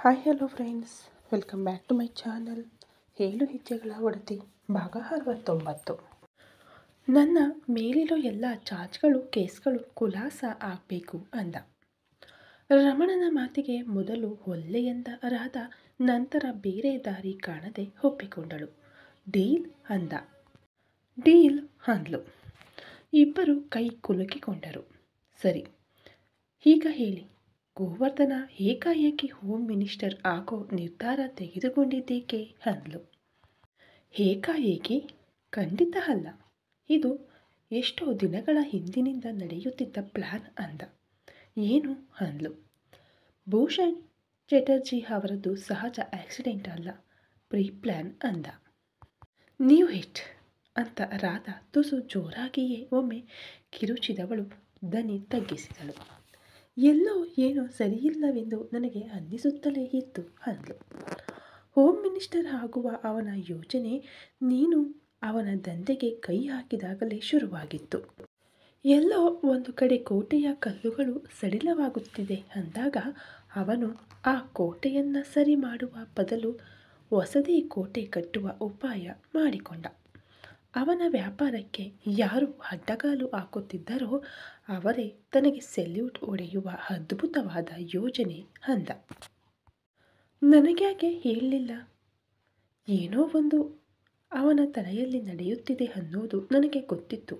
Hi hello friends, welcome back to my channel. 7 ಹೆಜ್ಜೆಗಳ ಒಡತಿ ಭಾಗ 69. ನನ್ನ ಮೇಲಿರೋ ಎಲ್ಲ ಚಾರ್ಜ್ಗಳು ಕೇಸ್ಗಳು ಖುಲಾಸ ಆಗಬೇಕು ಅಂದ. ರಮಣನ ಮಾತಿಗೆ ಮೊದಲು ಒಲ್ಲೆ ಎಂದ ರಾಧ, ನಂತರ ಬೇರೆ ದಾರಿ ಕಾಣದೆ ಒಪ್ಪಿಕೊಂಡಳು. ಡೀಲ್ ಅಂದ. ಡೀಲ್ ಅಂದ್ಲು. ಇಬ್ಬರು ಕೈ ಕುಲುಕಿಕೊಂಡರು. ಸರಿ, ಈಗ ಹೇಳಿ, ಗೋವರ್ಧನ ಏಕಾಏಕಿ ಹೋಮ್ ಮಿನಿಸ್ಟರ್ ಆಗೋ ನಿರ್ಧಾರ ತೆಗೆದುಕೊಂಡಿದ್ದೇಕೆ ಅಂದ್ಲು. ಏಕಾಏಕಿ? ಖಂಡಿತ ಅಲ್ಲ. ಇದು ಎಷ್ಟೋ ದಿನಗಳ ಹಿಂದಿನಿಂದ ನಡೆಯುತ್ತಿದ್ದ ಪ್ಲಾನ್ ಅಂದ. ಏನು ಅಂದ್ಲು. ಭೂಷಣ್ ಚಟರ್ಜಿ ಅವರದ್ದು ಸಹಜ ಆಕ್ಸಿಡೆಂಟ್ ಅಲ್ಲ, ಪ್ರೀ ಪ್ಲಾನ್ ಅಂದ. ನ್ಯೂ ಹಿಟ್ ಅಂತ ರಾಧ ತುಸು ಜೋರಾಗಿಯೇ ಒಮ್ಮೆ ಕಿರುಚಿದವಳು ದನಿ ತಗ್ಗಿಸಿದಳು. ಎಲ್ಲೋ ಏನೋ ಸರಿಯಿಲ್ಲವೆಂದು ನನಗೆ ಅನ್ನಿಸುತ್ತಲೇ ಇತ್ತು ಅಂದ್ಲು. ಹೋಮ್ ಮಿನಿಸ್ಟರ್ ಆಗುವ ಅವನ ಯೋಚನೆ ನೀನು ಅವನ ದಂಧೆಗೆ ಕೈ ಹಾಕಿದಾಗಲೇ ಶುರುವಾಗಿತ್ತು. ಎಲ್ಲೋ ಒಂದು ಕಡೆ ಕೋಟೆಯ ಕಲ್ಲುಗಳು ಸಡಿಲವಾಗುತ್ತಿದೆ ಅಂದಾಗ ಅವನು ಆ ಕೋಟೆಯನ್ನು ಸರಿ ಮಾಡುವ ಬದಲು ಹೊಸದೇ ಕೋಟೆ ಕಟ್ಟುವ ಉಪಾಯ ಮಾಡಿಕೊಂಡ. ಅವನ ವ್ಯಾಪಾರಕ್ಕೆ ಯಾರು ಅಡ್ಡಗಾಲು ಹಾಕುತ್ತಿದ್ದರೋ ಅವರೇ ತನಗೆ ಸೆಲ್ಯೂಟ್ ಹೊಡೆಯುವ ಅದ್ಭುತವಾದ ಯೋಜನೆ ಅಂದ. ನನಗ್ಯಾಕೆ ಹೇಳಲಿಲ್ಲ? ಏನೋ ಒಂದು ಅವನ ತಲೆಯಲ್ಲಿ ನಡೆಯುತ್ತಿದೆ ಅನ್ನೋದು ನನಗೆ ಗೊತ್ತಿತ್ತು,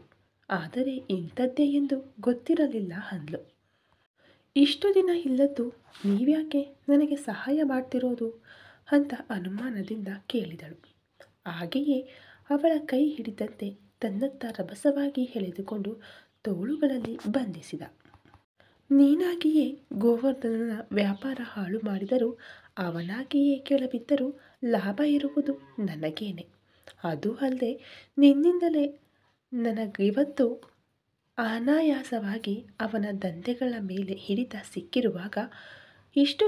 ಆದರೆ ಇಂಥದ್ದೇ ಎಂದು ಗೊತ್ತಿರಲಿಲ್ಲ ಅಂದ್ಲು. ಇಷ್ಟು ದಿನ ಇಲ್ಲದ್ದು ನೀವ್ಯಾಕೆ ನನಗೆ ಸಹಾಯ ಮಾಡ್ತಿರೋದು ಅಂತ ಅನುಮಾನದಿಂದ ಕೇಳಿದಳು. ಹಾಗೆಯೇ ಅವಳ ಕೈ ಹಿಡಿದಂತೆ ತನ್ನತ್ತ ರಭಸವಾಗಿ ಎಳೆದುಕೊಂಡು ತೋಳುಗಳಲ್ಲಿ ಬಂಧಿಸಿದ. ನೀನಾಗಿಯೇ ಗೋವರ್ಧನನ ವ್ಯಾಪಾರ ಹಾಳು ಮಾಡಿದರೂ ಅವನಾಗಿಯೇ ಕೆಳಬಿದ್ದರೂ ಲಾಭ ಇರುವುದು ನನಗೇನೆ. ಅದು ಅಲ್ಲದೆ ನಿನ್ನಿಂದಲೇ ನನಗಿವತ್ತು ಅನಾಯಾಸವಾಗಿ ಅವನ ದಂಧೆಗಳ ಮೇಲೆ ಹಿಡಿತ ಸಿಕ್ಕಿರುವಾಗ ಇಷ್ಟು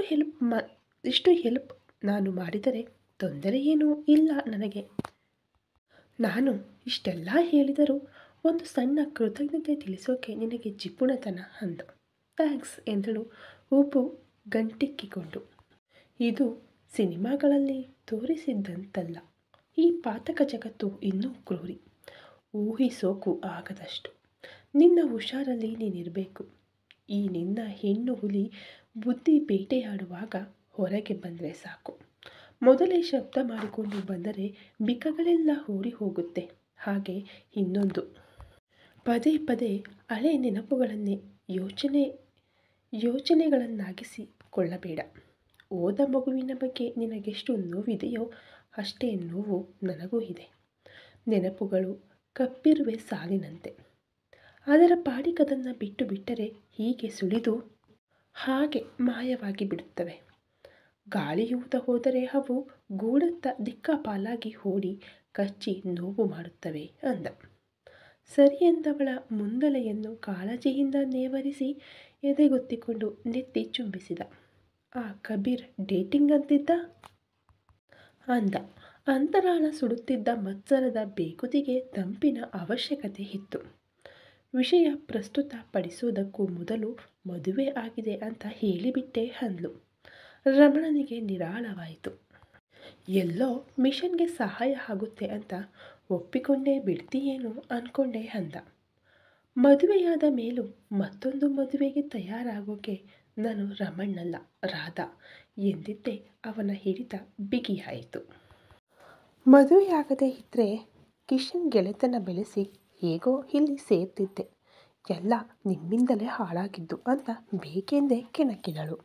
ಹೆಲ್ಪ್ ನಾನು ಮಾಡಿದರೆ ತೊಂದರೆಯೇನೂ ಇಲ್ಲ ನನಗೆ. ನಾನು ಇಷ್ಟೆಲ್ಲ ಹೇಳಿದರೂ ಒಂದು ಸಣ್ಣ ಕೃತಜ್ಞತೆ ತಿಳಿಸೋಕೆ ನಿನಗೆ ಜಿಪುಣತನ ಅಂದ. ಥ್ಯಾಂಕ್ಸ್ ಎಂದಳು ಉಪ್ಪು ಗಂಟಿಕ್ಕಿಕೊಂಡು. ಇದು ಸಿನಿಮಾಗಳಲ್ಲಿ ತೋರಿಸಿದ್ದಂತಲ್ಲ. ಈ ಪಾತಕ ಜಗತ್ತು ಇನ್ನೂ ಕ್ರೂರಿ, ಊಹಿಸೋಕು ಆಗದಷ್ಟು. ನಿನ್ನ ಹುಷಾರಲ್ಲಿ ನೀನಿರಬೇಕು. ಈ ನಿನ್ನ ಹೆಣ್ಣು ಹುಲಿ ಬುದ್ಧಿ ಬೇಟೆಯಾಡುವಾಗ ಹೊರಗೆ ಬಂದರೆ ಸಾಕು. ಮೊದಲೇ ಶಬ್ದ ಮಾಡಿಕೊಂಡು ಬಂದರೆ ಬಿಕ್ಕಗಳೆಲ್ಲ ಓಡಿ ಹೋಗುತ್ತೆ. ಹಾಗೆ ಇನ್ನೊಂದು, ಪದೇ ಪದೇ ಹಳೆ ನೆನಪುಗಳನ್ನೇ ಯೋಚನೆಗಳನ್ನಾಗಿಸಿಕೊಳ್ಳಬೇಡ. ಹೋದ ಮಗುವಿನ ಬಗ್ಗೆ ನಿನಗೆಷ್ಟು ನೋವಿದೆಯೋ ಅಷ್ಟೇ ನೋವು ನನಗೂ ಇದೆ. ನೆನಪುಗಳು ಕಪ್ಪಿರುವೆ ಸಾಲಿನಂತೆ, ಅದರ ಪಾಡಿಗದನ್ನು ಬಿಟ್ಟು ಬಿಟ್ಟರೆ ಹೀಗೆ ಸುಳಿದು ಹಾಗೆ ಮಾಯವಾಗಿ ಬಿಡುತ್ತವೆ. ಗಾಳಿಯೂತ ಹೋದರೆ ಅವು ಗೂಡತ್ತ ದಿಕ್ಕಾಪಾಲಾಗಿ ಓಡಿ ಕಚ್ಚಿ ನೋವು ಮಾಡುತ್ತವೆ ಅಂದ. ಸರಿ ಎಂದವಳ ಮುಂದಲೆಯನ್ನು ಕಾಳಜಿಯಿಂದ ನೇವರಿಸಿ ಎದೆಗೊತ್ತಿಕೊಂಡು ನೆತ್ತಿ ಚುಂಬಿಸಿದ. ಆ ಕಬೀರ್ ಡೇಟಿಂಗ್ ಅಂತಿದ್ದ ಅಂದ. ಅಂತರಾಳ ಸುಡುತ್ತಿದ್ದ ಮತ್ಸರದ ಬೇಗುದಿಗೆ ತಂಪಿನ ಅವಶ್ಯಕತೆ ಇತ್ತು. ವಿಷಯ ಪ್ರಸ್ತುತ ಪಡಿಸೋದಕ್ಕೂ ಮೊದಲು ಮದುವೆ ಆಗಿದೆ ಅಂತ ಹೇಳಿಬಿಟ್ಟೆ ಅಂದ್ಲು. ರಮಣನಿಗೆ ನಿರಾಳವಾಯಿತು. ಎಲ್ಲೋ ಮಿಷನ್ಗೆ ಸಹಾಯ ಆಗುತ್ತೆ ಅಂತ ಒಪ್ಪಿಕೊಂಡೇ ಬಿಡ್ತೀಯೇನೋ ಅನ್ಕೊಂಡೆ ಅಂದ. ಮದುವೆಯಾದ ಮೇಲೂ ಮತ್ತೊಂದು ಮದುವೆಗೆ ತಯಾರಾಗೋಕೆ ನಾನು ರಮಣ್ಣಲ್ಲ, ರಾಧಾ ಎಂದಿದ್ದೇ ಅವನ ಹಿಡಿತ ಬಿಗಿಯಾಯಿತು. ಮದುವೆಯಾಗದೇ ಇದ್ದರೆ ಕಿಶನ್ ಗೆಳೆತನ ಬೆಳೆಸಿ ಹೇಗೋ ಇಲ್ಲಿ ಸೇರ್ತಿದ್ದೆ. ಎಲ್ಲ ನಿಮ್ಮಿಂದಲೇ ಹಾಳಾಗಿದ್ದು ಅಂತ ಬೇಕೆಂದೇ ಕೆಣಕಿದಳು.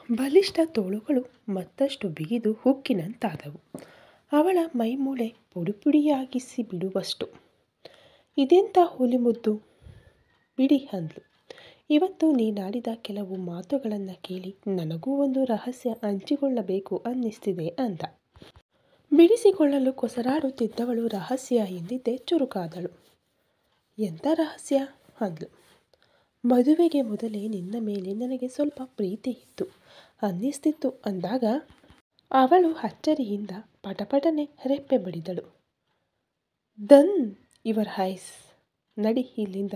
ಬಲಿಷ್ಠ ತೋಳುಗಳು ಮತ್ತಷ್ಟು ಬಿಗಿದು ಹುಕ್ಕಿನಂತಾದವು. ಅವಳ ಮೈಮೂಳೆ ಪುಡಿಪುಡಿಯಾಗಿಸಿ ಬಿಡುವಷ್ಟು. ಇದೆಂಥ ಹುಲಿಮುದ್ದು ಬಿಡಿ ಅಂದ್ಲು. ಇವತ್ತು ನೀನಾಡಿದ ಕೆಲವು ಮಾತುಗಳನ್ನು ಕೇಳಿ ನನಗೂ ಒಂದು ರಹಸ್ಯ ಹಂಚಿಕೊಳ್ಳಬೇಕು ಅನ್ನಿಸ್ತಿದೆ ಅಂದ. ಬಿಡಿಸಿಕೊಳ್ಳಲು ಕೊಸರಾಡುತ್ತಿದ್ದವಳು ರಹಸ್ಯ ಎಂದಿದ್ದೇ ಚುರುಕಾದಳು. ಎಂಥ ರಹಸ್ಯ ಅಂದ್ಲು. ಮದುವೆಗೆ ಮೊದಲೇ ನಿನ್ನ ಮೇಲೆ ನನಗೆ ಸ್ವಲ್ಪ ಪ್ರೀತಿ ಇತ್ತು ಅನ್ನಿಸ್ತಿತ್ತು ಅಂದಾಗ ಅವಳು ಅಚ್ಚರಿಯಿಂದ ಪಟಪಟನೆ ರೆಪ್ಪೆ ಬಡಿದಳು. ದನ್ ಯುವರ್ ಐಸ್, ನಡಿ ಇಲ್ಲಿಂದ,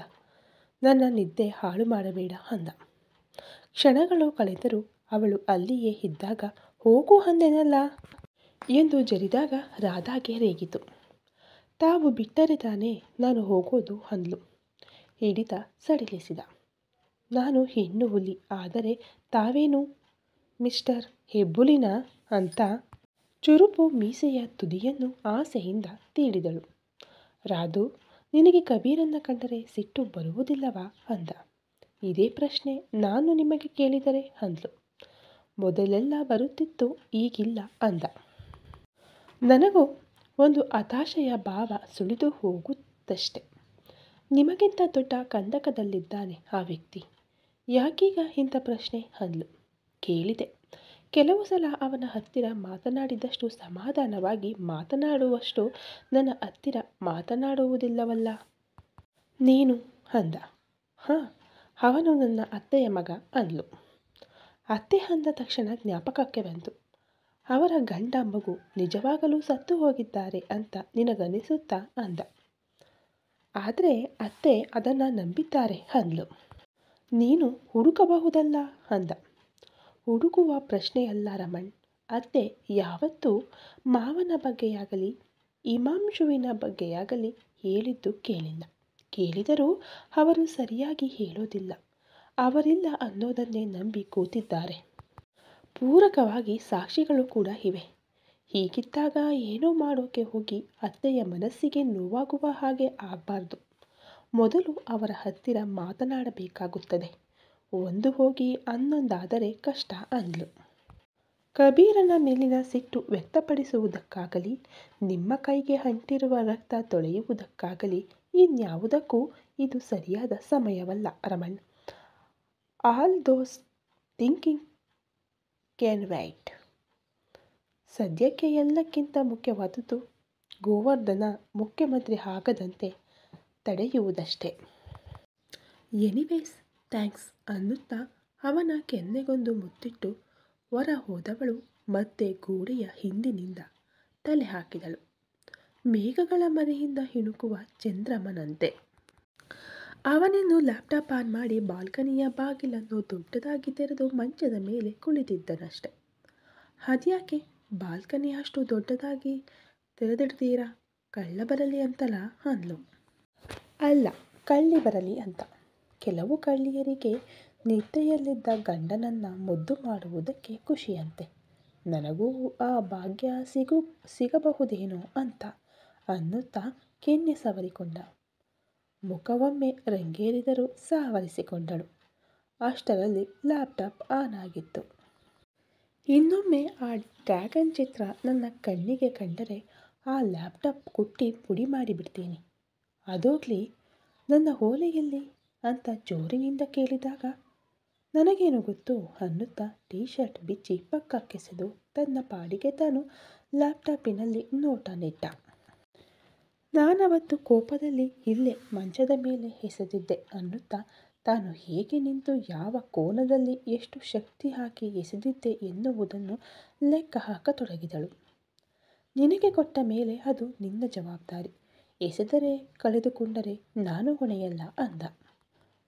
ನನ್ನ ನಿದ್ದೆ ಹಾಳು ಮಾಡಬೇಡ ಅಂದ. ಕ್ಷಣಗಳು ಕಳೆದರೂ ಅವಳು ಅಲ್ಲಿಯೇ ಇದ್ದಾಗ ಹೋಗು ಅಂದೆನಲ್ಲ ಎಂದು ಜರಿದಾಗ ರಾಧಾಗೆ ರೇಗಿತು. ತಾವು ಬಿಟ್ಟರೆ ತಾನೇ ನಾನು ಹೋಗೋದು ಅಂದ್ಲು. ಹಿಡಿತ ಸಡಿಲಿಸಿದ. ನಾನು ಹೆಣ್ಣು ಹುಲಿ, ಆದರೆ ತಾವೇನು ಮಿಸ್ಟರ್ ಹೆಬ್ಬುಲಿನ ಅಂತ ಚುರುಪು ಮೀಸೆಯ ತುದಿಯನ್ನು ಆಸೆಯಿಂದ ತೀಡಿದಳು. ರಾಧು, ನಿನಗೆ ಕಬೀರನ್ನ ಕಂಡರೆ ಸಿಟ್ಟು ಬರುವುದಿಲ್ಲವಾ ಅಂದ. ಇದೇ ಪ್ರಶ್ನೆ ನಾನು ನಿಮಗೆ ಕೇಳಿದರೆ ಅಂದ್ಲು. ಮೊದಲೆಲ್ಲ ಬರುತ್ತಿತ್ತು, ಈಗಿಲ್ಲ ಅಂದ. ನನಗೂ ಒಂದು ಹತಾಶೆಯ ಭಾವ ಸುಳಿದು ಹೋಗುತ್ತಷ್ಟೆ. ನಿಮಗಿಂತ ದೊಡ್ಡ ಕಂದಕದಲ್ಲಿದ್ದಾನೆ ಆ ವ್ಯಕ್ತಿ. ಯಾಕೀಗ ಇಂಥ ಪ್ರಶ್ನೆ ಅಂದ್ಲು. ಕೇಳಿದೆ. ಕೆಲವು ಸಲ ಅವನ ಹತ್ತಿರ ಮಾತನಾಡಿದಷ್ಟು ಸಮಾಧಾನವಾಗಿ ಮಾತನಾಡುವಷ್ಟು ನನ್ನ ಹತ್ತಿರ ಮಾತನಾಡುವುದಿಲ್ಲವಲ್ಲ ನೀನು ಅಂದ. ಹಾಂ, ಅವನು ನನ್ನ ಅತ್ತೆಯ ಮಗ ಅಂದ್ಲು. ಅತ್ತೆ ಅಂದ ತಕ್ಷಣ ಜ್ಞಾಪಕಕ್ಕೆ ಬಂತು. ಅವರ ಗಂಡ ಮಗು ನಿಜವಾಗಲೂ ಸತ್ತು ಹೋಗಿದ್ದಾರೆ ಅಂತ ನಿನಗನಿಸುತ್ತಾ ಅಂದ. ಆದರೆ ಅತ್ತೆ ಅದನ್ನು ನಂಬಿದ್ದಾರೆ ಅಂದ್ಲು. ನೀನು ಹುಡುಕಬಹುದಲ್ಲ ಅಂದ. ಹುಡುಕುವ ಪ್ರಶ್ನೆಯಲ್ಲ ರಮಣ್. ಅತ್ತೆ ಯಾವತ್ತೂ ಮಾವನ ಬಗ್ಗೆಯಾಗಲಿ ಹಿಮಾಂಶುವಿನ ಬಗ್ಗೆಯಾಗಲಿ ಹೇಳಿದ್ದು ಕೇಳಿಲ್ಲ. ಕೇಳಿದರೂ ಅವರು ಸರಿಯಾಗಿ ಹೇಳೋದಿಲ್ಲ. ಅವರಿಲ್ಲ ಅನ್ನೋದನ್ನೇ ನಂಬಿ ಕೂತಿದ್ದಾರೆ. ಪೂರಕವಾಗಿ ಸಾಕ್ಷಿಗಳು ಕೂಡ ಇವೆ. ಹೀಗಿದ್ದಾಗ ಏನೋ ಮಾಡೋಕೆ ಹೋಗಿ ಅತ್ತೆಯ ಮನಸ್ಸಿಗೆ ನೋವಾಗುವ ಹಾಗೆ ಆಗಬಾರ್ದು. ಮೊದಲು ಅವರ ಹತ್ತಿರ ಮಾತನಾಡಬೇಕಾಗುತ್ತದೆ. ಒಂದು ಹೋಗಿ ಅನ್ನೊಂದಾದರೆ ಕಷ್ಟ ಅಂದ್ಲು. ಕಬೀರನ ಮೇಲಿನ ಸಿಟ್ಟು ವ್ಯಕ್ತಪಡಿಸುವುದಕ್ಕಾಗಲಿ ನಿಮ್ಮ ಕೈಗೆ ಅಂಟಿರುವ ರಕ್ತ ತೊಳೆಯುವುದಕ್ಕಾಗಲಿ ಇನ್ಯಾವುದಕ್ಕೂ ಇದು ಸರಿಯಾದ ಸಮಯವಲ್ಲ Raman. All those thinking can wait. ಸದ್ಯಕ್ಕೆ ಎಲ್ಲಕ್ಕಿಂತ ಮುಖ್ಯವಾದುದು ಗೋವರ್ಧನ ಮುಖ್ಯಮಂತ್ರಿ ಆಗದಂತೆ ತಡೆಯುವುದಷ್ಟೇ. ಎನಿವೇಸ್ ಥ್ಯಾಂಕ್ಸ್ ಅನ್ನುತ್ತಾ ಅವನ ಕೆನ್ನೆಗೊಂದು ಮುತ್ತಿಟ್ಟು ಹೊರ ಹೋದವಳು ಮತ್ತೆ ಗೋಡೆಯ ಹಿಂದಿನಿಂದ ತಲೆ ಹಾಕಿದಳು. ಮೇಘಗಳ ಮರೆಯಿಂದ ಇಣುಕುವ ಚಂದ್ರಮನಂತೆ. ಅವನಿನ್ನು ಲ್ಯಾಪ್ಟಾಪ್ ಆನ್ ಮಾಡಿ ಬಾಲ್ಕನಿಯ ಬಾಗಿಲನ್ನು ದೊಡ್ಡದಾಗಿ ತೆರೆದು ಮಂಚದ ಮೇಲೆ ಕುಳಿತಿದ್ದನಷ್ಟೆ. ಅದ್ಯಾಕೆ ಬಾಲ್ಕನಿ ಅಷ್ಟು ದೊಡ್ಡದಾಗಿ ತೆರೆದಿಡ್ತೀರಾ? ಕಳ್ಳ ಬರಲಿ ಅಂತಲಾ ಅಂದ್ಲು. ಅಲ್ಲ, ಕಳ್ಳಿ ಬರಲಿ ಅಂತ. ಕೆಲವು ಕಳ್ಳಿಯರಿಗೆ ನಿದ್ದೆಯಲ್ಲಿದ್ದ ಗಂಡನನ್ನು ಮುದ್ದು ಮಾಡುವುದಕ್ಕೆ ಖುಷಿಯಂತೆ. ನನಗೂ ಆ ಭಾಗ್ಯ ಸಿಗಬಹುದೇನೋ ಅಂತ ಅನ್ನುತ್ತಾ ಕೆನ್ನೆ ಸವರಿಕೊಂಡ. ಮುಖವೊಮ್ಮೆ ರಂಗೇರಿದರೂ ಸಾವರಿಸಿಕೊಂಡಳು. ಅಷ್ಟರಲ್ಲಿ ಲ್ಯಾಪ್ಟಾಪ್ ಆನ್ ಆಗಿತ್ತು. ಇನ್ನೊಮ್ಮೆ ಆ ಡ್ರ್ಯಾಗನ್ ಚಿತ್ರ ನನ್ನ ಕಣ್ಣಿಗೆ ಕಂಡರೆ ಆ ಲ್ಯಾಪ್ಟಾಪ್ ಕುಟ್ಟಿ ಪುಡಿ ಮಾಡಿಬಿಡ್ತೀನಿ. ಅದೋಗ್ಲಿ, ನನ್ನ ಓಲೆಯಲ್ಲಿ ಅಂತ ಜೋರಿನಿಂದ ಕೇಳಿದಾಗ ನನಗೇನು ಗೊತ್ತು ಅನ್ನುತ್ತಾ ಟೀ ಶರ್ಟ್ ಬಿಚ್ಚಿ ಪಕ್ಕಕ್ಕೆಸೆದು ತನ್ನ ಪಾಡಿಗೆ ತಾನು ಲ್ಯಾಪ್ಟಾಪಿನಲ್ಲಿ ನೋಟ ನೆಟ್ಟ. ನಾನವತ್ತು ಕೋಪದಲ್ಲಿ ಇಲ್ಲೇ ಮಂಚದ ಮೇಲೆ ಎಸೆದಿದ್ದೆ ಅನ್ನುತ್ತಾ ತಾನು ಹೇಗೆ ನಿಂತು ಯಾವ ಕೋನದಲ್ಲಿ ಎಷ್ಟು ಶಕ್ತಿ ಹಾಕಿ ಎಸೆದಿದ್ದೆ ಎನ್ನುವುದನ್ನು ಲೆಕ್ಕ ಹಾಕತೊಡಗಿದಳು. ನಿನಗೆ ಕೊಟ್ಟ ಮೇಲೆ ಅದು ನಿನ್ನ ಜವಾಬ್ದಾರಿ. ಎಸೆದರೆ ಕಳೆದುಕೊಂಡರೆ ನಾನು ಹೊಣೆಯಲ್ಲ ಅಂದ.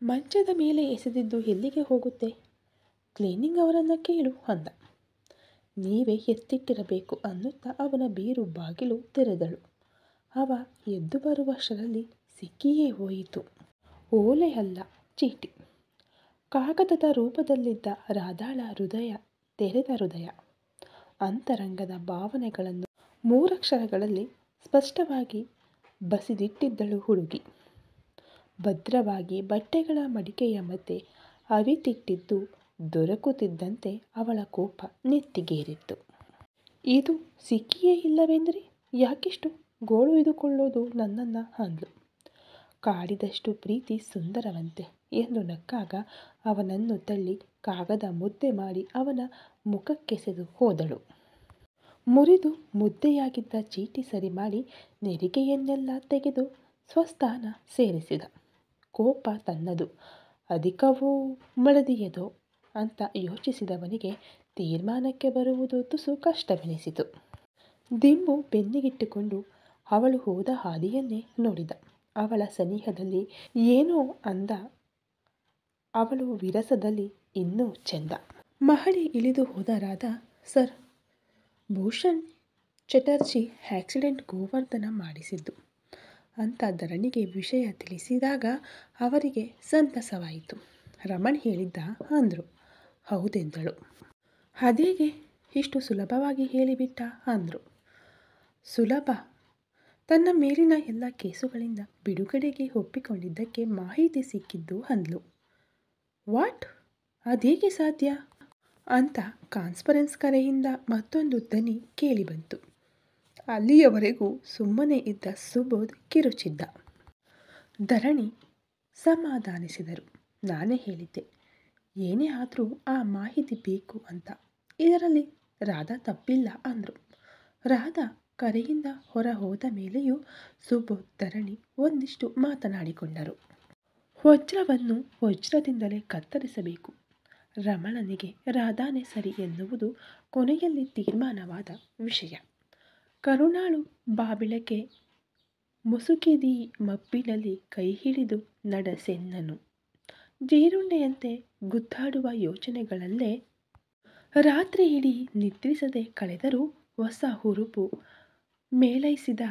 ಮಂಚದ ಮೇಲೆ ಎಸೆದಿದ್ದು ಎಲ್ಲಿಗೆ ಹೋಗುತ್ತೆ? ಕ್ಲೀನಿಂಗ್ ಅವರನ್ನು ಕೇಳು ಅಂದ. ನೀವೇ ಎತ್ತಿಟ್ಟಿರಬೇಕು ಅನ್ನುತ್ತಾ ಅವನ ಬೀರು ಬಾಗಿಲು ತೆರೆದಳು. ಅವ ಎದ್ದು ಬರುವಷ್ಟರಲ್ಲಿ ಸಿಕ್ಕಿಯೇ ಹೋಯಿತು. ಓಲೆ ಅಲ್ಲ, ಚೀಟಿ. ಕಾಗದದ ರೂಪದಲ್ಲಿದ್ದ ರಾಧಾಳ ಹೃದಯ, ತೆರೆದ ಹೃದಯ. ಅಂತರಂಗದ ಭಾವನೆಗಳನ್ನು 3 ಅಕ್ಷರಗಳಲ್ಲಿ ಸ್ಪಷ್ಟವಾಗಿ ಬಸಿದಿಟ್ಟಿದ್ದಳು ಹುಡುಗಿ. ಭದ್ರವಾಗಿ ಬಟ್ಟೆಗಳ ಮಡಿಕೆಯ ಮಧ್ಯೆ ಅವಿತಿಟ್ಟಿದ್ದು ದೊರಕುತ್ತಿದ್ದಂತೆ ಅವಳ ಕೋಪ ನೆತ್ತಿಗೇರಿತ್ತು. ಇದು ಸಿಕ್ಕಿಯೇ ಇಲ್ಲವೆಂದರೆ ಯಾಕಿಷ್ಟು ಗೋಳು ಇದುಕೊಳ್ಳೋದು ನನ್ನನ್ನು ಅಂದ್ಲು. ಕಾಡಿದಷ್ಟು ಪ್ರೀತಿ ಸುಂದರವಂತೆ ಎಂದು ನಕ್ಕಾಗ ಅವನನ್ನು ತಳ್ಳಿ ಕಾಗದ ಮುದ್ದೆ ಮಾಡಿ ಅವನ ಮುಖಕ್ಕೆಸೆದು ಹೋದಳು. ಮುರಿದು ಮುದ್ದೆಯಾಗಿದ್ದ ಚೀಟಿ ಸರಿ ಮಾಡಿ ನೆರಿಗೆಯನ್ನೆಲ್ಲ ತೆಗೆದು ಸ್ವಸ್ಥಾನ ಸೇರಿಸಿದ. ಕೋಪ ತನ್ನದು, ಅಧಿಕವೋ ಮಡದಿಯದೋ ಅಂತ ಯೋಚಿಸಿದವನಿಗೆ ತೀರ್ಮಾನಕ್ಕೆ ಬರುವುದು ತುಸು ಕಷ್ಟವೆನಿಸಿತು. ದಿಂಬು ಬೆನ್ನಿಗಿಟ್ಟುಕೊಂಡು ಅವಳು ಹೋದ ಹಾದಿಯನ್ನೇ ನೋಡಿದ. ಅವಳ ಸನಿಹದಲ್ಲಿ ಏನೋ ಅಂದ. ಅವಳು ವಿರಸದಲ್ಲಿ ಇನ್ನೂ ಚೆಂದ. ಮಹಡಿ ಇಳಿದು ಹೋದ ರಾಧಾ, ಸರ್, ಭೂಷಣ್ ಚಟರ್ಜಿ ಆಕ್ಸಿಡೆಂಟ್ ಗೋವರ್ಧನ ಮಾಡಿಸಿದ್ದು ಅಂತ ಧರಣಿಗೆ ವಿಷಯ ತಿಳಿಸಿದಾಗ ಅವರಿಗೆ ಸಂತಸವಾಯಿತು. ರಮಣ್ ಹೇಳಿದ್ದ ಅಂದರು. ಹೌದೆಂದಳು. ಅದೇಗೆ ಇಷ್ಟು ಸುಲಭವಾಗಿ ಹೇಳಿಬಿಟ್ಟ ಅಂದರು. ಸುಲಭ? ತನ್ನ ಮೇಲಿನ ಎಲ್ಲ ಕೇಸುಗಳಿಂದ ಬಿಡುಗಡೆಗೆ ಒಪ್ಪಿಕೊಂಡಿದ್ದಕ್ಕೆ ಮಾಹಿತಿ ಸಿಕ್ಕಿದ್ದು ಅಂದ್ಲು. ವಾಟ್? ಅದೇಗೆ ಸಾಧ್ಯ ಅಂತ ಕಾನ್ಫರೆನ್ಸ್ ಕರೆಯಿಂದ ಮತ್ತೊಂದು ದನಿ ಕೇಳಿಬಂತು. ಅಲ್ಲಿಯವರೆಗೂ ಸುಮ್ಮನೆ ಇದ್ದ ಸುಬೋಧ್ ಕಿರುಚಿದ್ದ. ಧರಣಿ ಸಮಾಧಾನಿಸಿದರು. ನಾನೇ ಹೇಳಿದ್ದೆ, ಏನೇ ಆದರೂ ಆ ಮಾಹಿತಿ ಬೇಕು ಅಂತ. ಇದರಲ್ಲಿ ರಾಧಾ ತಪ್ಪಿಲ್ಲ ಅಂದರು. ರಾಧಾ ಕರೆಯಿಂದ ಹೊರ ಹೋದ ಮೇಲೆಯೂ ಸುಬೋಧ್ ಧರಣಿ ಒಂದಿಷ್ಟು ಮಾತನಾಡಿಕೊಂಡರು. ವಜ್ರವನ್ನು ವಜ್ರದಿಂದಲೇ ಕತ್ತರಿಸಬೇಕು. ರಮಣನಿಗೆ ರಾಧಾನೇ ಸರಿ ಎನ್ನುವುದು ಕೊನೆಯಲ್ಲಿ ತೀರ್ಮಾನವಾದ ವಿಷಯ. ಕರುಣಾಳು ಬಾಬಿಳಕೆ ಮುಸುಕಿದೀ ಮಬ್ಬಿನಲ್ಲಿ ಕೈ ಹಿಡಿದು ನಡೆಸೆನ್ನನು. ಜೀರುಂಡೆಯಂತೆ ಗುದ್ದಾಡುವ ಯೋಚನೆಗಳಲ್ಲೇ ರಾತ್ರಿ ಇಡೀ ನಿದ್ರಿಸದೆ ಕಳೆದರೂ ಹೊಸ ಹುರುಪು ಮೇಳೈಸಿದ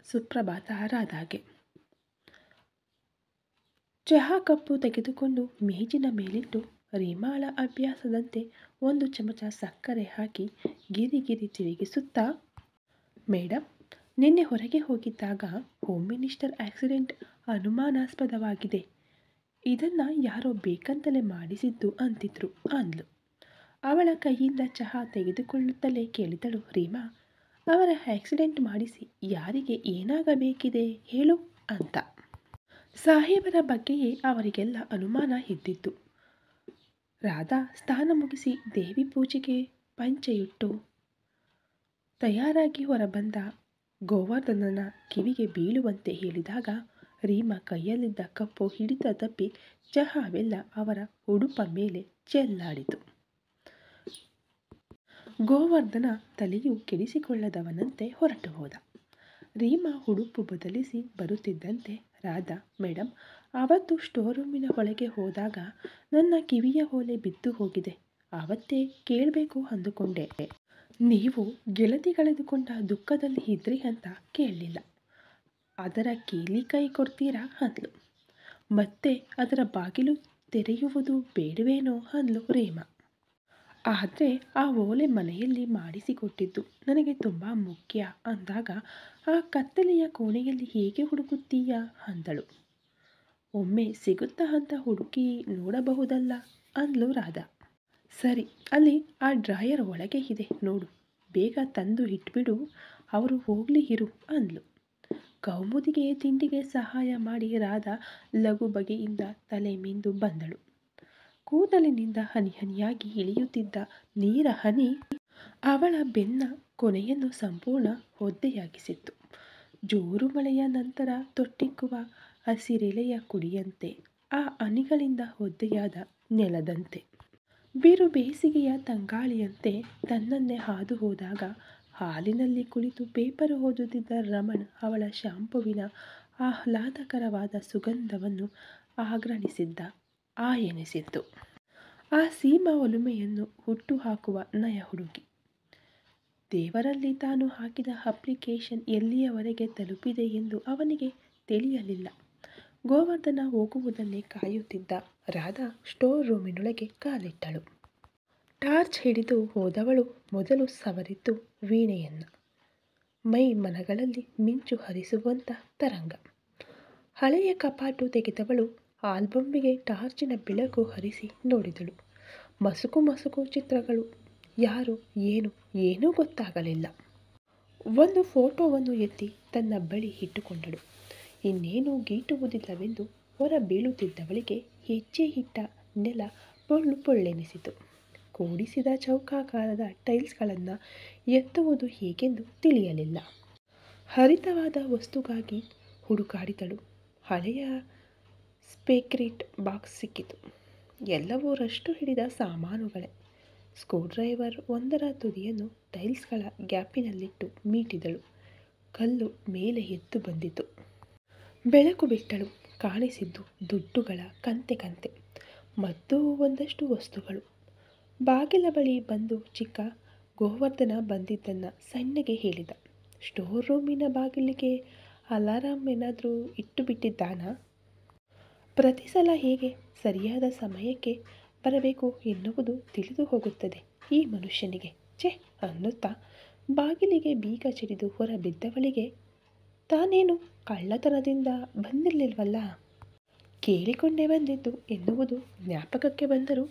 ಸುಪ್ರಭಾತ ರಾಧಾಗೆ. ಚಹಾ ಕಪ್ಪು ತೆಗೆದುಕೊಂಡು ಮೇಜಿನ ಮೇಲಿಟ್ಟು ರೀಮಾಳ ಅಭ್ಯಾಸದಂತೆ ಒಂದು ಚಮಚ ಸಕ್ಕರೆ ಹಾಕಿ ಗಿರಿಗಿರಿ ತಿರುಗಿಸುತ್ತಾ, ಮೇಡಮ್, ನಿನ್ನೆ ಹೊರಗೆ ಹೋಗಿದ್ದಾಗ ಹೋಮ್ ಮಿನಿಸ್ಟರ್ ಆಕ್ಸಿಡೆಂಟ್ ಅನುಮಾನಾಸ್ಪದವಾಗಿದೆ. ಇದನ್ನು ಯಾರೋ ಬೇಕಂತಲೇ ಮಾಡಿಸಿದ್ದು ಅಂತಿದ್ರು ಅಂದ್ಲು. ಅವಳ ಕೈಯಿಂದ ಚಹಾ ತೆಗೆದುಕೊಳ್ಳುತ್ತಲೇ ಕೇಳಿದಳು ರೀಮಾ, ಅವರ ಆಕ್ಸಿಡೆಂಟ್ ಮಾಡಿಸಿ ಯಾರಿಗೆ ಏನಾಗಬೇಕಿದೆ ಹೇಳು ಅಂತ. ಸಾಹೇಬರ ಬಗ್ಗೆಯೇ ಅವರಿಗೆಲ್ಲ ಅನುಮಾನ ಇದ್ದಿತ್ತು. ರಾಧಾ ಸ್ನಾನ ಮುಗಿಸಿ ದೇವಿ ಪೂಜೆಗೆ ಪಂಚೆಯುಟ್ಟು ತಯಾರಾಗಿ ಹೊರಬಂದ ಗೋವರ್ಧನನ ಕಿವಿಗೆ ಬೀಳುವಂತೆ ಹೇಳಿದಾಗ ರೀಮಾ ಕೈಯಲ್ಲಿದ್ದ ಕಪ್ಪು ಹಿಡಿತ ತಪ್ಪಿ ಚಹಾವೆಲ್ಲ ಅವರ ಉಡುಪ ಮೇಲೆ ಚೆಲ್ಲಾಡಿತು. ಗೋವರ್ಧನ ತಲೆಯು ಕೆಡಿಸಿಕೊಳ್ಳದವನಂತೆ ಹೊರಟು ಹೋದ. ರೀಮಾ ಉಡುಪು ಬದಲಿಸಿ ಬರುತ್ತಿದ್ದಂತೆ ರಾಧಾ, ಮೇಡಮ್, ಆವತ್ತು ಸ್ಟೋರ್ ರೂಮಿನ ಒಳಗೆ ಹೋದಾಗ ನನ್ನ ಕಿವಿಯ ಓಲೆ ಬಿದ್ದು ಹೋಗಿದೆ. ಆವತ್ತೇ ಕೇಳಬೇಕು ಅಂದುಕೊಂಡೆ. ನೀವು ಗೆಳತಿ ಕಳೆದುಕೊಂಡ ದುಃಖದಲ್ಲಿ ಇದ್ರಿ ಅಂತ ಕೇಳಲಿಲ್ಲ. ಅದರ ಕೀಲಿ ಕೈ ಕೊಡ್ತೀರಾ ಅಂದ್ಲು. ಮತ್ತೆ ಅದರ ಬಾಗಿಲು ತೆರೆಯುವುದು ಬೇಡವೇನೋ ಅಂದ್ಲು ರೀಮಾ. ಆದರೆ ಆ ಓಲೆ ಮನೆಯಲ್ಲಿ ಮಾಡಿಸಿಕೊಟ್ಟಿದ್ದು ನನಗೆ ತುಂಬ ಮುಖ್ಯ ಅಂದಾಗ ಆ ಕತ್ತಲೆಯ ಕೋಣೆಯಲ್ಲಿ ಹೇಗೆ ಹುಡುಕುತ್ತೀಯಾ ಅಂದಳು. ಒಮ್ಮೆ ಸಿಗುತ್ತಾ ಅಂತ ಹುಡುಕಿ ನೋಡಬಹುದಲ್ಲ ಅಂದ್ಲು ರಾಧಾ. ಸರಿ, ಅಲ್ಲಿ ಆ ಡ್ರಾಯರ್ ಒಳಗೆ ಇದೆ ನೋಡು, ಬೇಗ ತಂದು ಇಟ್ಬಿಡು, ಅವರು ಹೋಗ್ಲಿ ಇರು ಅಂದ್ಲು. ಕೌಮುದಿಗೆ ತಿಂಡಿಗೆ ಸಹಾಯ ಮಾಡಿ ರಾಧಾ ಲಘು ಬಗೆಯಿಂದ ತಲೆ ಮಿಂದು ಬಂದಳು. ಕೂದಲಿನಿಂದ ಹನಿ ಹನಿಯಾಗಿ ಇಳಿಯುತ್ತಿದ್ದ ನೀರ ಹನಿ ಅವಳ ಬೆನ್ನ ಕೊನೆಯನ್ನು ಸಂಪೂರ್ಣ ಒದ್ದೆಯಾಗಿಸಿತ್ತು. ಜೋರು ಮಳೆಯ ನಂತರ ತೊಟ್ಟಿಕ್ಕುವ ಹಸಿರೆಲೆಯ ಕುಡಿಯಂತೆ, ಆ ಹನಿಗಳಿಂದ ಒದ್ದೆಯಾದ ನೆಲದಂತೆ, ಬಿರು ಬೇಸಿಗೆಯ ತಂಗಾಳಿಯಂತೆ ತನ್ನನ್ನೇ ಹಾದು ಹೋದಾಗ ಹಾಲಿನಲ್ಲಿ ಕುಳಿತು ಪೇಪರ್ ಓದುತ್ತಿದ್ದ ರಮಣ್ ಅವಳ ಶಾಂಪುವಿನ ಆಹ್ಲಾದಕರವಾದ ಸುಗಂಧವನ್ನು ಆಘ್ರಾಣಿಸಿದ್ದ ಎನಿಸಿತ್ತು. ಆ ಸೀಮಾ ಒಲುಮೆಯನ್ನು ಹುಟ್ಟುಹಾಕುವ ನಯ ಹುಡುಗಿ. ದೇವರಲ್ಲಿ ತಾನು ಹಾಕಿದ ಅಪ್ಲಿಕೇಶನ್ ಎಲ್ಲಿಯವರೆಗೆ ತಲುಪಿದೆ ಎಂದು ಅವನಿಗೆ ತಿಳಿಯಲಿಲ್ಲ. ಗೋವರ್ಧನ ಹೋಗುವುದನ್ನೇ ಕಾಯುತ್ತಿದ್ದ ರಾಧಾ ಸ್ಟೋರ್ ರೂಮಿನೊಳಗೆ ಕಾಲಿಟ್ಟಳು. ಟಾರ್ಚ್ ಹಿಡಿದು ಹೋದವಳು ಮೊದಲು ಸವರಿದ್ದು ವೀಣೆಯನ್ನ. ಮೈ ಮನಗಳಲ್ಲಿ ಮಿಂಚು ಹರಿಸುವಂಥ ತರಂಗ. ಹಳೆಯ ಕಪಾಟು ತೆಗೆದವಳು ಆಲ್ಬಮ್ಮಿಗೆ ಟಾರ್ಚಿನ ಬೆಳಕು ಹರಿಸಿ ನೋಡಿದಳು. ಮಸುಕು ಮಸುಕು ಚಿತ್ರಗಳು. ಯಾರು ಏನೂ ಗೊತ್ತಾಗಲಿಲ್ಲ. ಒಂದು ಫೋಟೋವನ್ನು ಎತ್ತಿ ತನ್ನ ಬಳಿ ಇಟ್ಟುಕೊಂಡಳು. ಇನ್ನೇನು ಗೀಟುವುದಿಲ್ಲವೆಂದು ಹೊರ ಬೀಳುತ್ತಿದ್ದವಳಿಗೆ ಹೆಜ್ಜೆ ಇಟ್ಟ ನೆಲ ಪೊಳ್ಳು ಪೊಳ್ಳೆನಿಸಿತು. ಕೂಡಿಸಿದ ಚೌಕಾಕಾರದ ಟೈಲ್ಸ್ಗಳನ್ನು ಎತ್ತುವುದು ಹೇಗೆಂದು ತಿಳಿಯಲಿಲ್ಲ. ಹರಿತವಾದ ವಸ್ತುಗಾಗಿ ಹುಡುಕಾಡಿದಳು. ಹಳೆಯ ಸ್ಪೇಕ್ರೇಟ್ ಬಾಕ್ಸ್ ಸಿಕ್ಕಿತು. ಎಲ್ಲವೂ ರಷ್ಟು ಹಿಡಿದ ಸಾಮಾನುಗಳೇ. ಸ್ಕ್ರೂಡ್ರೈವರ್ ಒಂದರ ತುದಿಯನ್ನು ಟೈಲ್ಸ್ಗಳ ಗ್ಯಾಪಿನಲ್ಲಿಟ್ಟು ಮೀಟಿದಳು. ಕಲ್ಲು ಮೇಲೆ ಎದ್ದು ಬಂದಿತು. ಬೆಳಕು ಬಿಟ್ಟಳು. ಕಾಣಿಸಿದ್ದು ದುಡ್ಡುಗಳ ಕಂತೆ ಕಂತೆ. ಮತ್ತು ಒಂದಷ್ಟು ವಸ್ತುಗಳು. ಬಾಗಿಲ ಬಳಿ ಬಂದು ಚಿಕ್ಕ ಗೋವರ್ಧನ ಬಂದಿದ್ದನ್ನು ಸಣ್ಣಗೆ ಹೇಳಿದ. ಸ್ಟೋರ್ ರೂಮಿನ ಬಾಗಿಲಿಗೆ ಅಲಾರಾಮ್ ಏನಾದರೂ ಇಟ್ಟು ಬಿಟ್ಟಿದ್ದಾನಾ? ಪ್ರತಿ ಸಲ ಹೇಗೆ ಸರಿಯಾದ ಸಮಯಕ್ಕೆ ಬರಬೇಕು ಎನ್ನುವುದು ತಿಳಿದು ಹೋಗುತ್ತದೆ ಈ ಮನುಷ್ಯನಿಗೆ, ಛೆ ಅನ್ನುತ್ತಾ ಬಾಗಿಲಿಗೆ ಬೀಗ ಸಿಡಿದು ಹೊರಬಿದ್ದವಳಿಗೆ ತಾನೇನು ಕಳ್ಳತನದಿಂದ ಬಂದಿರಲಿಲ್ವಲ್ಲ, ಕೇಳಿಕೊಂಡೇ ಬಂದಿದ್ದು ಎನ್ನುವುದು ಜ್ಞಾಪಕಕ್ಕೆ ಬಂದರೂ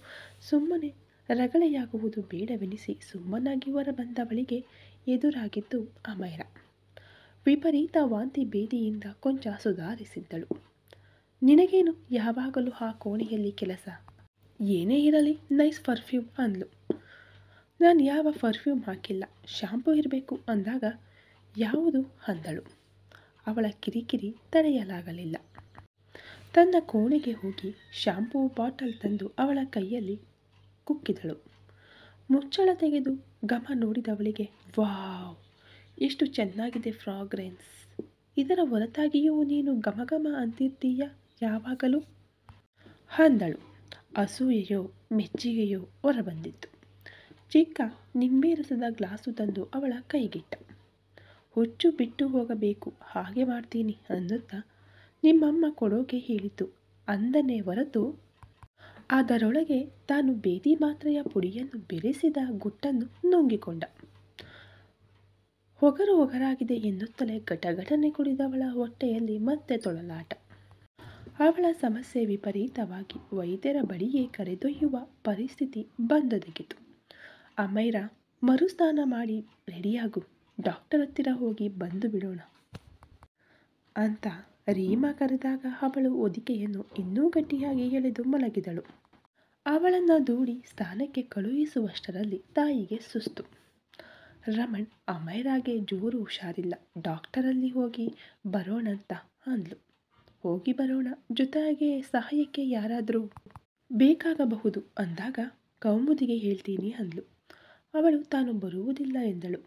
ಸುಮ್ಮನೆ ರಗಳೆಯಾಗುವುದು ಬೇಡವೆನಿಸಿ ಸುಮ್ಮನಾಗಿ ಹೊರಬಂದವಳಿಗೆ ಎದುರಾಗಿದ್ದು ಅಮೈರ. ವಿಪರೀತ ವಾಂತಿ ಭೇದಿಯಿಂದ ಕೊಂಚ ಸುಧಾರಿಸಿದ್ದಳು. ನಿನಗೇನು ಯಾವಾಗಲೂ ಆ ಕೋಣೆಯಲ್ಲಿ ಕೆಲಸ? ಏನೇ ಇರಲಿ ನೈಸ್ ಪರ್ಫ್ಯೂಮ್ ಅಂದ್ಲು. ನಾನು ಯಾವ ಪರ್ಫ್ಯೂಮ್ ಹಾಕಿಲ್ಲ, ಶಾಂಪೂ ಇರಬೇಕು ಅಂದಾಗ ಯಾವುದು ಅಂದಳು. ಅವಳ ಕಿರಿಕಿರಿ ತಡೆಯಲಾಗಲಿಲ್ಲ. ತನ್ನ ಕೋಣೆಗೆ ಹೋಗಿ ಶಾಂಪೂ ಬಾಟಲ್ ತಂದು ಅವಳ ಕೈಯಲ್ಲಿ ಕುಕ್ಕಿದಳು. ಮುಚ್ಚಳ ತೆಗೆದು ಘಮ ನೋಡಿದವಳಿಗೆ ವಾವ್, ಎಷ್ಟು ಚೆನ್ನಾಗಿದೆ ಫ್ರಾಗ್ರೆನ್ಸ್, ಇದರ ಹೊರತಾಗಿಯೂ ನೀನು ಘಮಘಮ ಅಂತಿದ್ದೀಯ ಯಾವಾಗಲೂ ಅಂದಳು. ಅಸೂಯೆಯೋ ಮೆಚ್ಚುಗೆಯೋ ಹೊರಬಂದಿತ್ತು. ಚಿಕ್ಕ ನಿಂಬೆ ರಸದ ಗ್ಲಾಸು ತಂದು ಅವಳ ಕೈಗಿಟ್ಟ. ಹುಚ್ಚು ಬಿಟ್ಟು ಹೋಗಬೇಕು ಹಾಗೆ ಮಾಡ್ತೀನಿ ಅನ್ನುತ್ತಾ ನಿಮ್ಮಮ್ಮ ಕೊಡೋಕೆ ಹೇಳಿತು ಅಂದನೇ ಹೊರತು ಅದರೊಳಗೆ ತಾನು ಬೇದಿ ಮಾತ್ರೆಯ ಪುಡಿಯನ್ನು ಬೆರೆಸಿದ ಗುಟ್ಟನ್ನು ನುಂಗಿಕೊಂಡ. ಒಗರಾಗಿದೆ ಎನ್ನುತ್ತಲೇ ಘಟಘಟನೆ ಕುಡಿದವಳ ಹೊಟ್ಟೆಯಲ್ಲಿ ಮತ್ತೆ ತೊಳಲಾಟ. ಅವಳ ಸಮಸ್ಯೆ ವಿಪರೀತವಾಗಿ ವೈದ್ಯರ ಬಳಿಯೇ ಕರೆದೊಯ್ಯುವ ಪರಿಸ್ಥಿತಿ ಬಂದೊದಗಿತು. ಅಮೈರ, ಮರುಸ್ನಾನ ಮಾಡಿ ರೆಡಿಯಾಗು, ಡಾಕ್ಟರ್ ಹತ್ತಿರ ಹೋಗಿ ಬಂದು ಬಿಡೋಣ ಅಂತ ರೀಮಾ ಕರೆದಾಗ ಅವಳು ಹೊದಿಕೆಯನ್ನು ಇನ್ನೂ ಗಟ್ಟಿಯಾಗಿ ಎಳೆದು ಮಲಗಿದಳು. ಅವಳನ್ನು ದೂಡಿ ಸ್ಥಾನಕ್ಕೆ ಕಳುಹಿಸುವಷ್ಟರಲ್ಲಿ ತಾಯಿಗೆ ಸುಸ್ತು. ರಮಣ್, ಅಮೈರಾಗೆ ಜೋರು ಹುಷಾರಿಲ್ಲ, ಡಾಕ್ಟರಲ್ಲಿ ಹೋಗಿ ಬರೋಣಂತ ಅಂದ್ಲು. ಹೋಗಿ ಬರೋಣ, ಜೊತೆಗೆ ಸಹಾಯಕ್ಕೆ ಯಾರಾದರೂ ಬೇಕಾಗಬಹುದು ಅಂದಾಗ ಕೌಮುದಿಗೆ ಹೇಳ್ತೀನಿ ಅಂದ್ಲು. ಅವಳು ತಾನು ಬರುವುದಿಲ್ಲ ಎಂದಳು.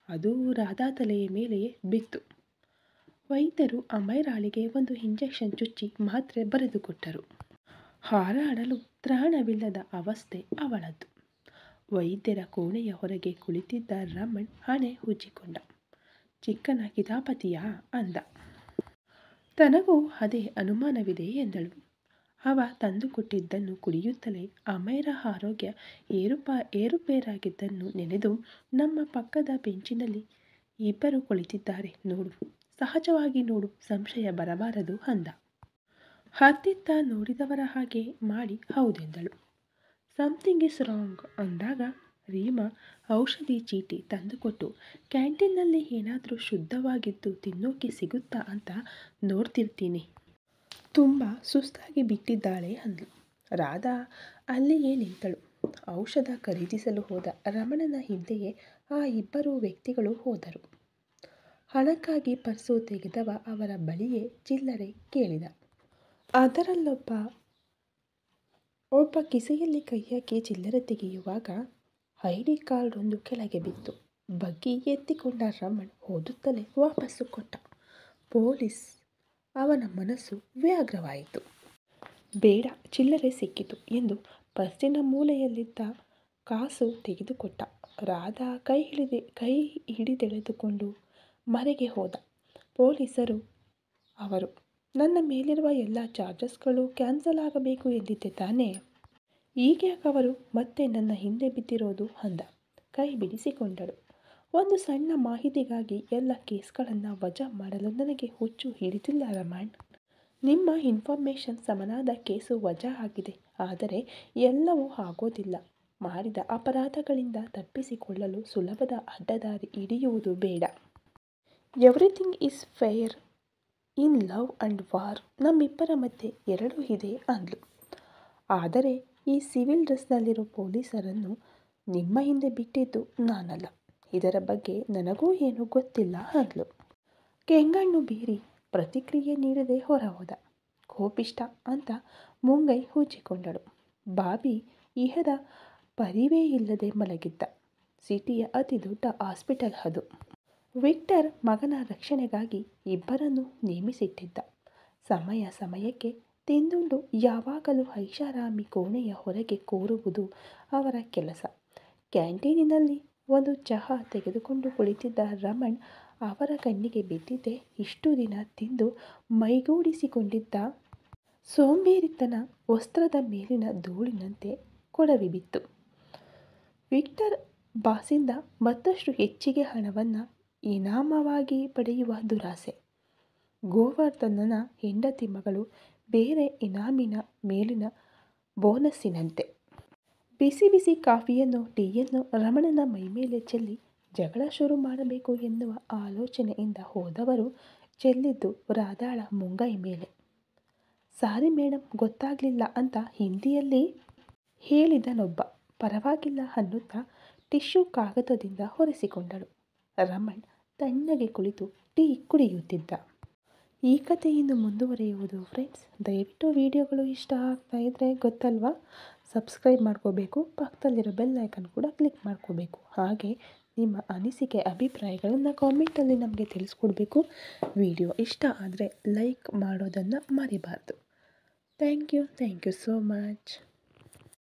ಅದು ರಾಧಾ ತಲೆಯ ಮೇಲೆಯೇ ಬಿತ್ತು. ವೈದ್ಯರು ಅಮೈರಾಳಿಗೆ ಒಂದು ಇಂಜೆಕ್ಷನ್ ಚುಚ್ಚಿ ಮಾತ್ರೆ ಬರೆದುಕೊಟ್ಟರು. ಹಾರಾಡಲು ತ್ರಾಣವಿಲ್ಲದ ಅವಸ್ಥೆ ಅವಳದ್ದು. ವೈದ್ಯರ ಕೋಣೆಯ ಹೊರಗೆ ಕುಳಿತಿದ್ದ ರಮಣ್ ಹಣೆ ಉಜ್ಜಿಕೊಂಡ. ಚಿಕ್ಕನ ಕಿತಾಪತಿಯಾ ಅಂದ. ತನಗೂ ಅದೇ ಅನುಮಾನವಿದೆ ಎಂದಳು. ಅವ ತಂದುಕೊಟ್ಟಿದ್ದನ್ನು ಕುಡಿಯುತ್ತಲೇ ಅಮೈರ ಆರೋಗ್ಯ ಏರುಪೇರಾಗಿದ್ದನ್ನು ನೆನೆದು ನಮ್ಮ ಪಕ್ಕದ ಬೆಂಚಿನಲ್ಲಿ ಇಬ್ಬರು ಕುಳಿತಿದ್ದಾರೆ ನೋಡು, ಸಹಜವಾಗಿ ನೋಡು, ಸಂಶಯ ಬರಬಾರದು ಅಂದ. ಹತ್ತಿತ್ತ ನೋಡಿದವರ ಹಾಗೆ ಮಾಡಿ ಹೌದೆಂದಳು. ಸಮಥಿಂಗ್ ಇಸ್ ರಾಂಗ್ ಅಂದಾಗ ರೀಮಾ ಔಷಧಿ ಚೀಟಿ ತಂದುಕೊಟ್ಟು ಕ್ಯಾಂಟೀನ್ನಲ್ಲಿ ಏನಾದರೂ ಶುದ್ಧವಾಗಿದ್ದು ತಿನ್ನೋಕೆ ಸಿಗುತ್ತಾ ಅಂತ ನೋಡ್ತಿರ್ತೀನಿ, ತುಂಬ ಸುಸ್ತಾಗಿ ಬಿಟ್ಟಿದ್ದಾಳೆ ಅಂದ್ಲು. ರಾಧಾ ಅಲ್ಲಿಯೇ ನಿಂತಳು. ಔಷಧ ಖರೀದಿಸಲು ಹೋದ ರಮಣನ ಹಿಂದೆಯೇ ಆ ಇಬ್ಬರು ವ್ಯಕ್ತಿಗಳು ಹೋದರು. ಹಣಕ್ಕಾಗಿ ಪರ್ಸು ತೆಗೆದವ ಅವರ ಬಳಿಯೇ ಚಿಲ್ಲರೆ ಕೇಳಿದ. ಅದರಲ್ಲೊಬ್ಬ ಕಿಸೆಯಲ್ಲಿ ಕೈ ಹಾಕಿ ಚಿಲ್ಲರೆ ತೆಗೆಯುವಾಗ ID ಕಾರ್ಡ್ ಒಂದು ಕೆಳಗೆ ಬಿತ್ತು. ಬಗ್ಗಿ ಎತ್ತಿಕೊಂಡ ರಮಣ್ ಓದುತ್ತಲೇ ವಾಪಸ್ಸು ಕೊಟ್ಟ. ಪೊಲೀಸ್. ಅವನ ಮನಸ್ಸು ವ್ಯಾಗ್ರವಾಯಿತು. ಬೇಡ, ಚಿಲ್ಲರೆ ಸಿಕ್ಕಿತು ಎಂದು ಪರ್ಸಿನ ಮೂಲೆಯಲ್ಲಿದ್ದ ಕಾಸು ತೆಗೆದುಕೊಟ್ಟ. ರಾಧಾ ಕೈ ಹಿಡಿದೆಳೆದುಕೊಂಡು ಮರೆಗೆ ಹೋದ. ಪೊಲೀಸರು ಅವರು, ನನ್ನ ಮೇಲಿರುವ ಎಲ್ಲ ಚಾರ್ಜಸ್ಗಳು ಕ್ಯಾನ್ಸಲ್ ಆಗಬೇಕು ಎಂದಿದ್ದೆ ತಾನೇ, ಈಗ್ಯಾಕವರು ಮತ್ತೆ ನನ್ನ ಹಿಂದೆ ಬಿದ್ದಿರೋದು ಅಂದ. ಕೈ ಬಿಡಿಸಿಕೊಂಡಳು. ಒಂದು ಸಣ್ಣ ಮಾಹಿತಿಗಾಗಿ ಎಲ್ಲ ಕೇಸ್ಗಳನ್ನು ವಜಾ ಮಾಡಲು ನನಗೆ ಹುಚ್ಚು ಹಿಡಿದಿಲ್ಲ ರಮಣ್. ನಿಮ್ಮ ಇನ್ಫಾರ್ಮೇಷನ್ ಸಮನಾದ ಕೇಸು ವಜಾ ಆಗಿದೆ, ಆದರೆ ಎಲ್ಲವೂ ಆಗೋದಿಲ್ಲ. ಮಾಡಿದ ಅಪರಾಧಗಳಿಂದ ತಪ್ಪಿಸಿಕೊಳ್ಳಲು ಸುಲಭದ ಅಡ್ಡದಾರಿ ಹಿಡಿಯುವುದು ಬೇಡ. Everything is fair in love and war. ನಮ್ಮಿಬ್ಬರ ಮಧ್ಯೆ ಎರಡೂ ಇದೆ ಅಂದ್ಲು. ಆದರೆ ಈ ಸಿವಿಲ್ ಡ್ರೆಸ್ನಲ್ಲಿರೋ ಪೊಲೀಸರನ್ನು ನಿಮ್ಮ ಹಿಂದೆ ಬಿಟ್ಟಿದ್ದು ನಾನಲ್ಲ, ಇದರ ಬಗ್ಗೆ ನನಗೂ ಏನೂ ಗೊತ್ತಿಲ್ಲ ಅಂದ್ಲು. ಕೆಂಗಣ್ಣು ಬೀರಿ ಪ್ರತಿಕ್ರಿಯೆ ನೀಡದೆ ಹೊರಹೋದ. ಕೋಪಿಷ್ಟ ಅಂತ ಮುಂಗೈ ಉಜ್ಜಿಕೊಂಡಳು. ಬಾಬಿ ಇಹದ ಪರಿವೇ ಇಲ್ಲದೆ ಮಲಗಿದ್ದ. ಸಿಟಿಯ ಅತಿ ದೊಡ್ಡ ಹಾಸ್ಪಿಟಲ್ ಅದು. ವಿಕ್ಟರ್ ಮಗನ ರಕ್ಷಣೆಗಾಗಿ ಇಬ್ಬರನ್ನು ನೇಮಿಸಿಟ್ಟಿದ್ದ. ಸಮಯಕ್ಕೆ ತಿಂದುಂಡು ಯಾವಾಗಲೂ ಐಷಾರಾಮಿ ಕೋಣೆಯ ಹೊರಗೆ ಕೂರುವುದು ಅವರ ಕೆಲಸ. ಕ್ಯಾಂಟೀನಿನಲ್ಲಿ ಒಂದು ಚಹಾ ತೆಗೆದುಕೊಂಡು ಕುಳಿತಿದ್ದ ರಮಣ್ ಅವರ ಕಣ್ಣಿಗೆ ಬಿದ್ದಿದ್ದೇ ಇಷ್ಟು ದಿನ ತಿಂದು ಮೈಗೂಡಿಸಿಕೊಂಡಿದ್ದ ಸೋಂಬೇರಿತನ ವಸ್ತ್ರದ ಮೇಲಿನ ಧೂಳಿನಂತೆ ಕೊಡವಿ ಬಿತ್ತು. ವಿಕ್ಟರ್ ಬಾಸಿಂದ ಮತ್ತಷ್ಟು ಹೆಚ್ಚಿಗೆ ಹಣವನ್ನು ಇನಾಮವಾಗಿ ಪಡೆಯುವ ದುರಾಸೆ. ಗೋವರ್ಧನನ ಹೆಂಡತಿ ಮಗಳು ಬೇರೆ ಇನಾಮಿನ ಮೇಲಿನ ಬೋನಸ್ಸಿನಂತೆ. ಬಿಸಿ ಬಿಸಿ ಕಾಫಿಯನ್ನು ಟೀಯನ್ನು ರಮಣನ ಮೈಮೇಲೆ ಚೆಲ್ಲಿ ಜಗಳ ಶುರು ಮಾಡಬೇಕು ಎನ್ನುವ ಆಲೋಚನೆಯಿಂದ ಹೋದವರು ಚೆಲ್ಲಿದ್ದು ರಾಧಾಳ ಮುಂಗೈ ಮೇಲೆ. ಸಾರಿ ಮೇಡಮ್, ಗೊತ್ತಾಗ್ಲಿಲ್ಲ ಅಂತ ಹಿಂದಿಯಲ್ಲಿ ಹೇಳಿದನೊಬ್ಬ. ಪರವಾಗಿಲ್ಲ ಅನ್ನುತ್ತಾ ಟಿಶ್ಯೂ ಕಾಗದದಿಂದ ಒರೆಸಿಕೊಂಡಳು. ರಮಣ್ ತಣ್ಣಗೆ ಕುಳಿತು ಟೀ ಕುಡಿಯುತ್ತಿದ್ದ. ಈ ಕಥೆ ಇನ್ನು ಮುಂದುವರಿಯುವುದು ಫ್ರೆಂಡ್ಸ್. ದಯವಿಟ್ಟು ವಿಡಿಯೋಗಳು ಇಷ್ಟ ಆಗ್ತಾ ಇದ್ದರೆ ಗೊತ್ತಲ್ವಾ, ಸಬ್ಸ್ಕ್ರೈಬ್ ಮಾಡ್ಕೋಬೇಕು, ಪಕ್ಕದಲ್ಲಿರೋ ಬೆಲ್ ಐಕನ್ ಕೂಡ ಕ್ಲಿಕ್ ಮಾಡ್ಕೋಬೇಕು. ಹಾಗೆ ನಿಮ್ಮ ಅನಿಸಿಕೆ ಅಭಿಪ್ರಾಯಗಳನ್ನು ಕಾಮೆಂಟಲ್ಲಿ ನಮಗೆ ತಿಳಿಸ್ಕೊಡ್ಬೇಕು. ವಿಡಿಯೋ ಇಷ್ಟ ಆದರೆ ಲೈಕ್ ಮಾಡೋದನ್ನು ಮರಿಬಾರ್ದು. Thank you so much.